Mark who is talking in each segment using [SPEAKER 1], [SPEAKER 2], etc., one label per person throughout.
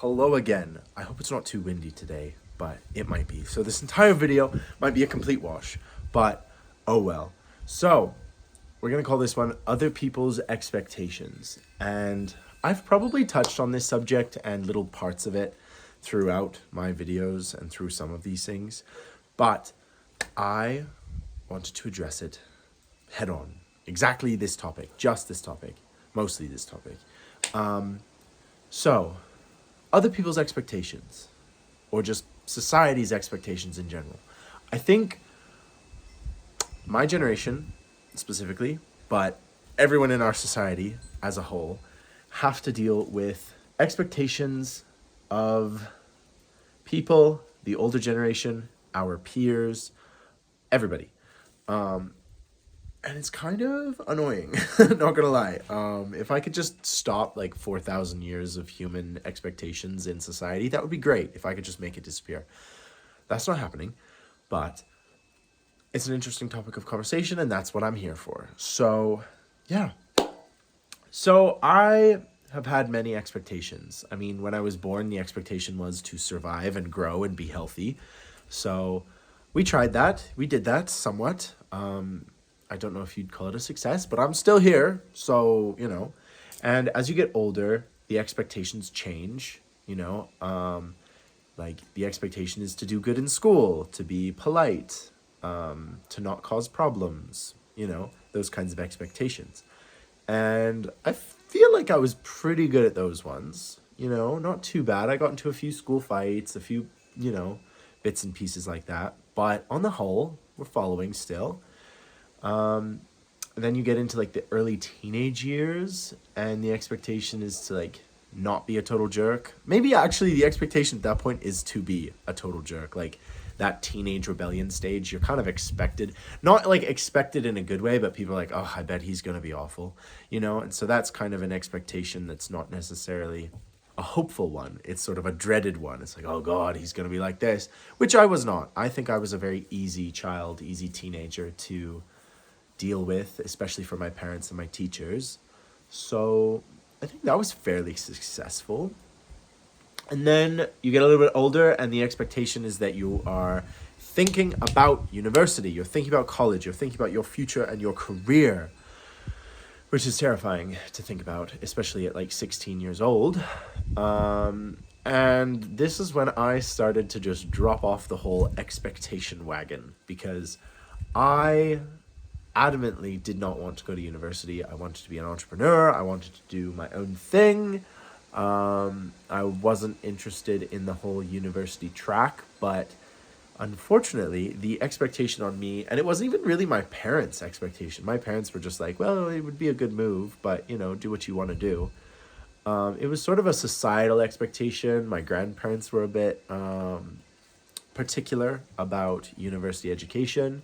[SPEAKER 1] Hello again. I hope it's not too windy today, but it might be. So this entire video might be a complete wash, but oh well. So we're going to call this one Other People's Expectations. And I've probably touched on this subject and little parts of it throughout my videos and through some of these things, but I wanted to address it head on. Exactly this topic, just this topic, mostly this topic. So, other people's expectations, or just society's expectations in general. I think my generation specifically, but everyone in our society as a whole, have to deal with expectations of people, the older generation, our peers, everybody. And it's kind of annoying, not gonna lie. If I could just stop like 4,000 years of human expectations in society, that would be great. If I could just make it disappear. That's not happening, but it's an interesting topic of conversation, and that's what I'm here for. So, yeah. So I have had many expectations. I mean, when I was born, the expectation was to survive and grow and be healthy. So we tried that. We did that somewhat. I don't know if you'd call it a success, but I'm still here. So, and as you get older, the expectations change, like the expectation is to do good in school, to be polite, to not cause problems, those kinds of expectations. And I feel like I was pretty good at those ones, not too bad. I got into a few school fights, a few, bits and pieces like that. But on the whole, we're following still. Then you get into like the early teenage years, and the expectation is to like not be a total jerk. Maybe actually the expectation at that point is to be a total jerk. Like that teenage rebellion stage, you're kind of expected, not like expected in a good way, but people are like, oh, I bet he's going to be awful, And so that's kind of an expectation that's not necessarily a hopeful one. It's sort of a dreaded one. It's like, oh God, he's going to be like this, which I was not. I think I was a very easy child, easy teenager to deal with, especially for my parents and my teachers. So I think that was fairly successful. And then you get a little bit older, and the expectation is that you are thinking about university, you're thinking about college, you're thinking about your future and your career, which is terrifying to think about, especially at like 16 years old. And this is when I started to just drop off the whole expectation wagon, because I adamantly did not want to go to university. I wanted to be an entrepreneur. I wanted to do my own thing. I wasn't interested in the whole university track, but unfortunately, the expectation on me, and it wasn't even really my parents' expectation. My parents were just like, well, it would be a good move, but, do what you want to do. It was sort of a societal expectation. My grandparents were a bit particular about university education.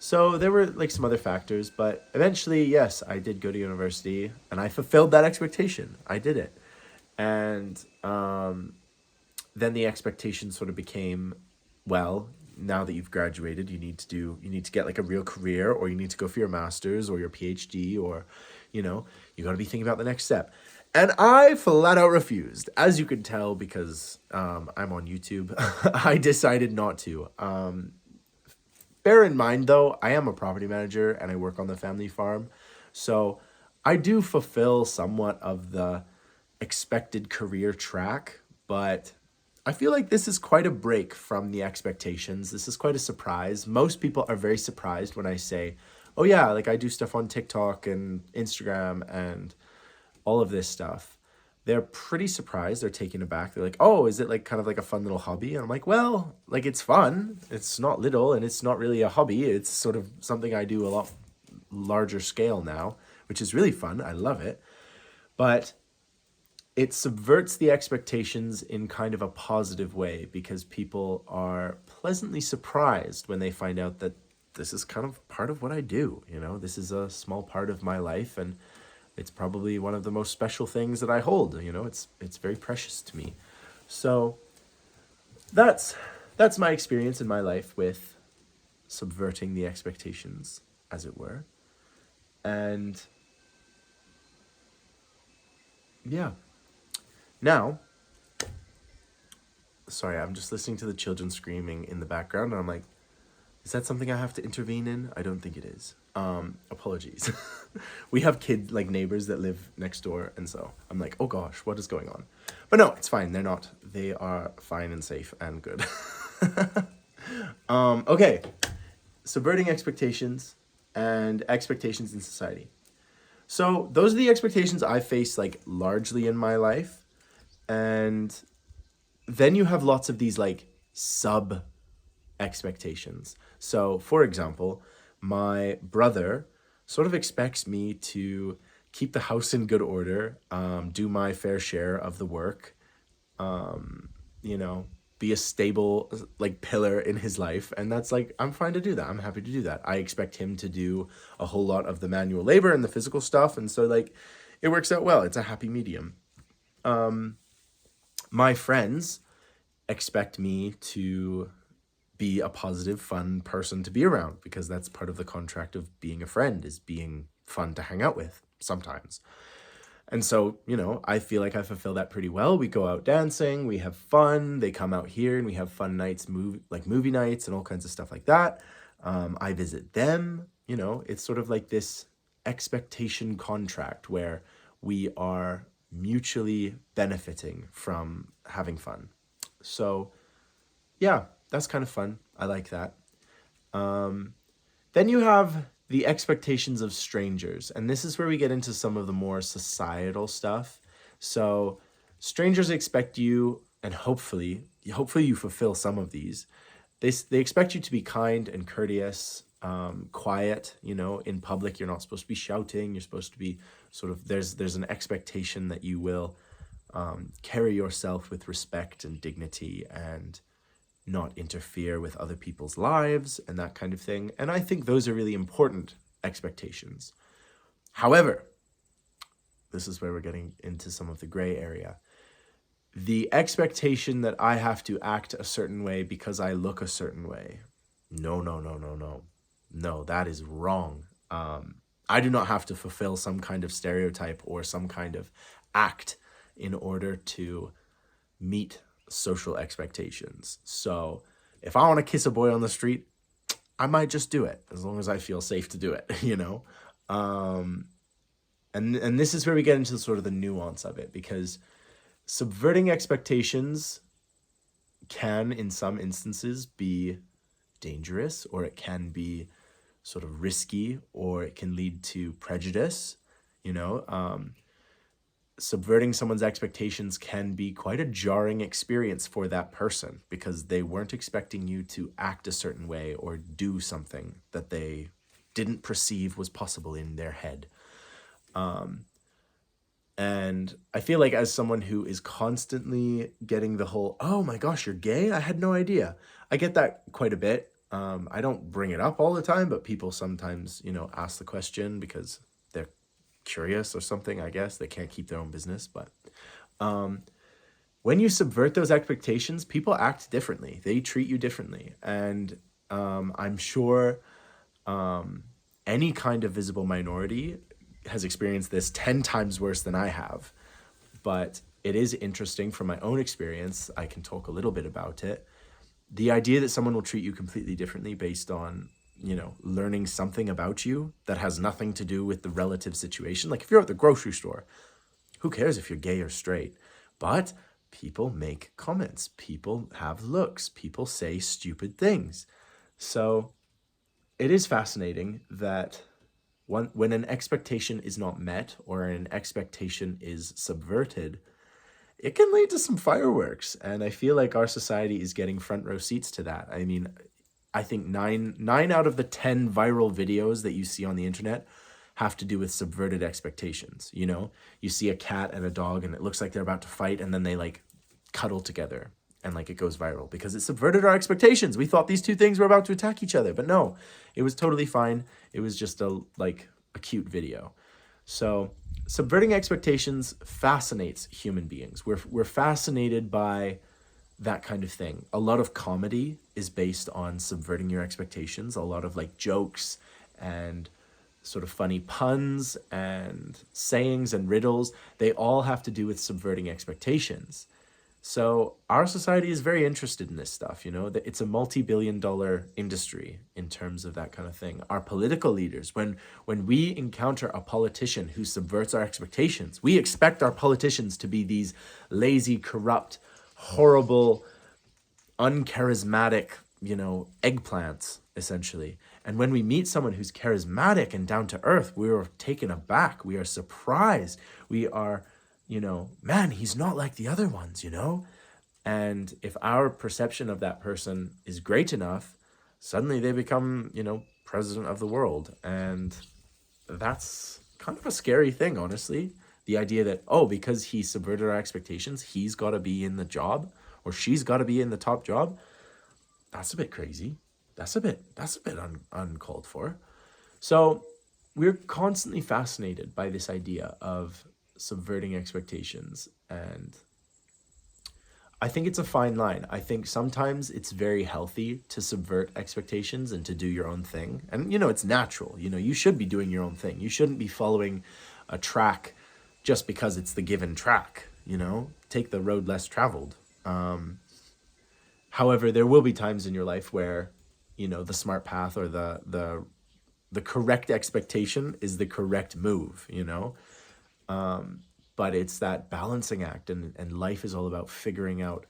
[SPEAKER 1] So there were like some other factors, but eventually, yes, I did go to university, and I fulfilled that expectation. I did it. And then the expectation sort of became, well, now that you've graduated, you need to get like a real career, or you need to go for your master's or your PhD, or, you got to be thinking about the next step. And I flat out refused, as you can tell, because I'm on YouTube. I decided not to. Bear in mind, though, I am a property manager and I work on the family farm. So I do fulfill somewhat of the expected career track, but I feel like this is quite a break from the expectations. This is quite a surprise. Most people are very surprised when I say, oh yeah, like I do stuff on TikTok and Instagram and all of this stuff. They're pretty surprised. They're taken aback. They're like, oh, is it like kind of like a fun little hobby? And I'm like, well, like it's fun. It's not little, and it's not really a hobby. It's sort of something I do a lot larger scale now, which is really fun. I love it. But it subverts the expectations in kind of a positive way, because people are pleasantly surprised when they find out that this is kind of part of what I do. This is a small part of my life, and it's probably one of the most special things that I hold. It's very precious to me. So that's my experience in my life with subverting the expectations, as it were. And yeah. Now, Sorry, I'm just listening to the children screaming in the background, and I'm like, is that something I have to intervene in? I don't think it is. Apologies. We have kid like neighbors that live next door, and so I'm like, oh gosh, what is going on? But no, it's fine. They're not. They are fine and safe and good. Okay, subverting expectations and expectations in society. So those are the expectations I face like largely in my life, and then you have lots of these like sub expectations. So, for example, my brother sort of expects me to keep the house in good order, do my fair share of the work, you know, be a stable like pillar in his life. And that's like, I'm fine to do that. I'm happy to do that. I expect him to do a whole lot of the manual labor and the physical stuff. And so, like, it works out well. It's a happy medium. My friends expect me to be a positive, fun person to be around because that's part of the contract of being a friend is being fun to hang out with sometimes. And so, you know, I feel like I fulfill that pretty well. We go out dancing, we have fun. They come out here and we have fun nights, movie nights and all kinds of stuff like that. I visit them. You know, it's sort of like this expectation contract where we are mutually benefiting from having fun. So, yeah, that's kind of fun. I like that. Then you have the expectations of strangers, and this is where we get into some of the more societal stuff. So, strangers expect you, and hopefully you fulfill some of these. They expect you to be kind and courteous, quiet. You know, in public, you're not supposed to be shouting. You're supposed to be sort of there's an expectation that you will carry yourself with respect and dignity and not interfere with other people's lives and that kind of thing. And I think those are really important expectations. However, this is where we're getting into some of the gray area. The expectation that I have to act a certain way because I look a certain way. No, no, no, no, no. No, that is wrong. I do not have to fulfill some kind of stereotype or some kind of act in order to meet social expectations. So if I want to kiss a boy on the street, I might just do it as long as I feel safe to do it, you know? And this is where we get into sort of the nuance of it, because subverting expectations can, in some instances, be dangerous, or it can be sort of risky, or it can lead to prejudice, you know? Subverting someone's expectations can be quite a jarring experience for that person because they weren't expecting you to act a certain way or do something that they didn't perceive was possible in their head. And I feel like as someone who is constantly getting the whole, oh my gosh, you're gay? I had no idea. I get that quite a bit. I don't bring it up all the time, but people sometimes, you know, ask the question because they're curious or something, I guess. They can't keep their own business. But when you subvert those expectations, people act differently. They treat you differently. And I'm sure any kind of visible minority has experienced this 10 times worse than I have. But it is interesting from my own experience. I can talk a little bit about it. The idea that someone will treat you completely differently based on, you know, learning something about you that has nothing to do with the relative situation. Like if you're at the grocery store, who cares if you're gay or straight? But people make comments, people have looks, people say stupid things. So it is fascinating that when an expectation is not met or an expectation is subverted, it can lead to some fireworks. And I feel like our society is getting front row seats to that. I mean, I think nine out of the 10 viral videos that you see on the internet have to do with subverted expectations. You know, you see a cat and a dog and it looks like they're about to fight, and then they like cuddle together and like it goes viral because it subverted our expectations. We thought these two things were about to attack each other, but no, it was totally fine. It was just a cute video. So subverting expectations fascinates human beings. We're fascinated by that kind of thing. A lot of comedy is based on subverting your expectations. A lot of like jokes and sort of funny puns and sayings and riddles, they all have to do with subverting expectations. So our society is very interested in this stuff, you know, that it's a multi-billion-dollar industry in terms of that kind of thing. Our political leaders, when we encounter a politician who subverts our expectations, we expect our politicians to be these lazy, corrupt, horrible, uncharismatic, you know, eggplants, essentially. And when we meet someone who's charismatic and down to earth, we are taken aback. We are surprised. We are, you know, man, he's not like the other ones, you know? And if our perception of that person is great enough, suddenly they become, you know, president of the world. And that's kind of a scary thing, honestly. The idea that, oh, because he subverted our expectations, he's got to be in the job or she's got to be in the top job. That's a bit crazy. That's a bit uncalled for. So we're constantly fascinated by this idea of subverting expectations. And I think it's a fine line. I think sometimes it's very healthy to subvert expectations and to do your own thing. And, you know, it's natural. You know, you should be doing your own thing. You shouldn't be following a track just because it's the given track, you know? Take the road less traveled. However, there will be times in your life where, you know, the smart path or the correct expectation is the correct move, you know? But it's that balancing act, and life is all about figuring out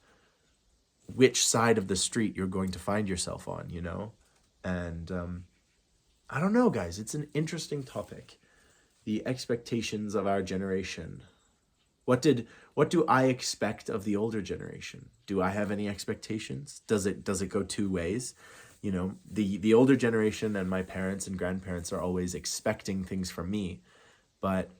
[SPEAKER 1] which side of the street you're going to find yourself on, you know? And I don't know, guys, it's an interesting topic. The expectations of our generation. What do I expect of the older generation? Do I have any expectations? Does it go two ways? You know, the older generation and my parents and grandparents are always expecting things from me, but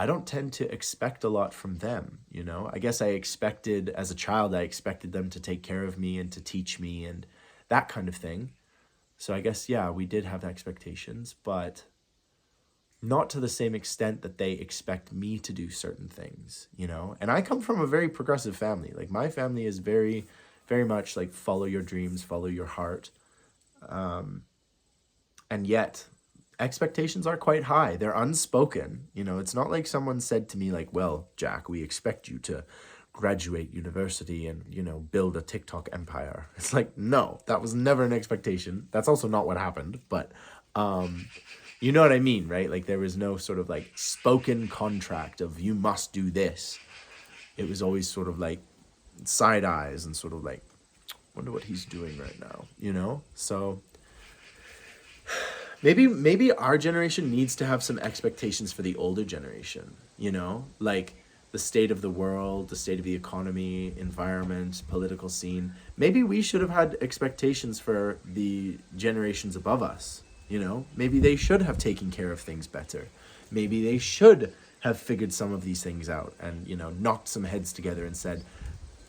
[SPEAKER 1] I don't tend to expect a lot from them, you know? I guess as a child, I expected them to take care of me and to teach me and that kind of thing. So I guess, yeah, we did have expectations, but not to the same extent that they expect me to do certain things, you know? And I come from a very progressive family. Like, my family is very, very much like follow your dreams, follow your heart. And yet expectations are quite high. They're unspoken. You know, it's not like someone said to me like, well, Jack, we expect you to graduate university and, you know, build a TikTok empire. It's like, no, that was never an expectation. That's also not what happened, but you know what I mean, right? Like, there was no sort of like spoken contract of you must do this. It was always sort of like side eyes and sort of like, wonder what he's doing right now, you know? So maybe our generation needs to have some expectations for the older generation, you know? Like the state of the world, the state of the economy, environment, political scene. Maybe we should have had expectations for the generations above us, you know? Maybe they should have taken care of things better. Maybe they should have figured some of these things out and, you know, knocked some heads together and said,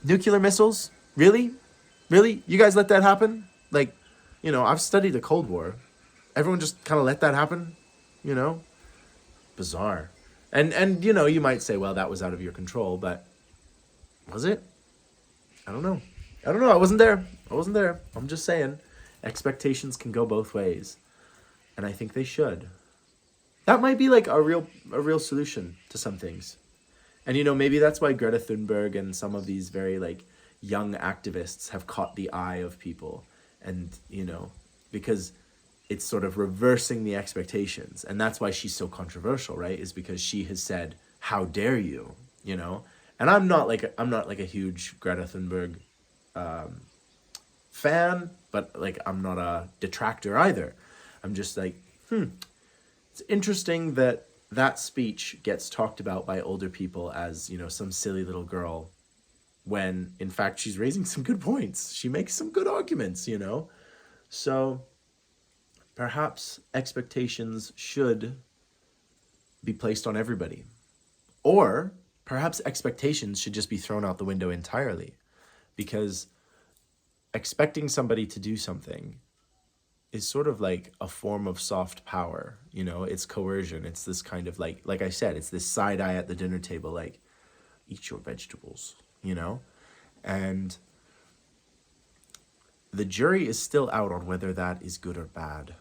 [SPEAKER 1] nuclear missiles? Really? Really? You guys let that happen? Like, you know, I've studied the Cold War. Everyone just kind of let that happen, you know? Bizarre. And you know, you might say, well, that was out of your control, but was it? I don't know. I wasn't there. I'm just saying, expectations can go both ways. And I think they should. That might be like a real solution to some things. And you know, maybe that's why Greta Thunberg and some of these very like young activists have caught the eye of people. And, you know, because it's sort of reversing the expectations. And that's why she's so controversial, right? Is because she has said, how dare you, you know? And I'm not like a huge Greta Thunberg fan, but like I'm not a detractor either. I'm just like, it's interesting that that speech gets talked about by older people as, you know, some silly little girl, when in fact she's raising some good points. She makes some good arguments, you know? So perhaps expectations should be placed on everybody. Or perhaps expectations should just be thrown out the window entirely. Because expecting somebody to do something is sort of like a form of soft power, you know? It's coercion. It's this kind of like I said, it's this side eye at the dinner table, like, eat your vegetables, you know? And the jury is still out on whether that is good or bad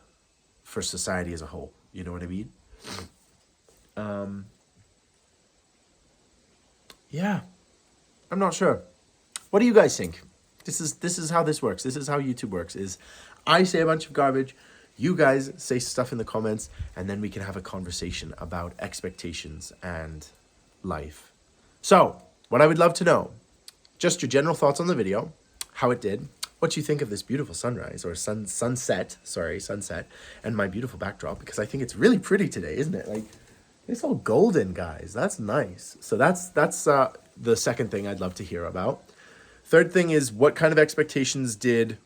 [SPEAKER 1] for society as a whole. You know what I mean? Yeah, I'm not sure. What do you guys think? This is how this works. This is how YouTube works. Is I say a bunch of garbage, you guys say stuff in the comments, and then we can have a conversation about expectations and life. So, what I would love to know, just your general thoughts on the video, how it did, what you think of this beautiful sunrise or sunset, and my beautiful backdrop, because I think it's really pretty today, isn't it? Like, it's all golden, guys. That's nice. So that's the second thing I'd love to hear about. Third thing is, what kind of expectations did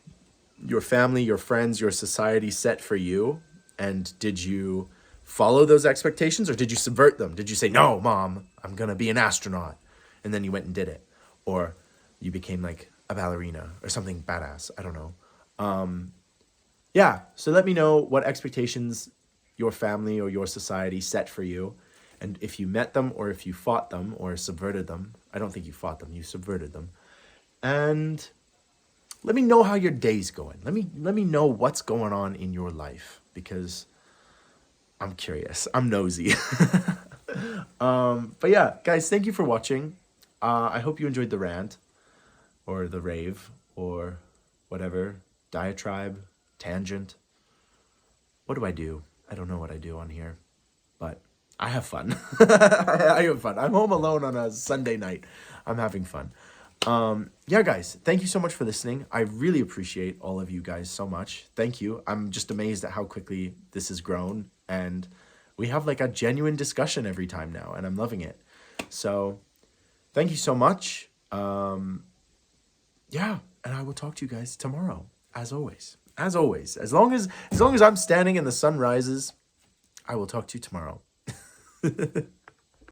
[SPEAKER 1] your family, your friends, your society set for you? And did you follow those expectations, or did you subvert them? Did you say, no, Mom, I'm going to be an astronaut? And then you went and did it. Or you became like a ballerina or something badass. I don't know. Yeah, so let me know what expectations your family or your society set for you, and if you met them or if you fought them or subverted them. I don't think you fought them, you subverted them. And let me know how your day's going. Let me know what's going on in your life, because I'm curious. I'm nosy. But yeah, guys, thank you for watching. I hope you enjoyed the rant, or the rave, or whatever, diatribe, tangent. What do? I don't know what I do on here, but I have fun. I have fun. I'm home alone on a Sunday night. I'm having fun. Yeah, guys, thank you so much for listening. I really appreciate all of you guys so much. Thank you. I'm just amazed at how quickly this has grown, and we have like a genuine discussion every time now, and I'm loving it. So thank you so much. Yeah, and I will talk to you guys tomorrow, as always. As always, as long as I'm standing and the sun rises, I will talk to you tomorrow.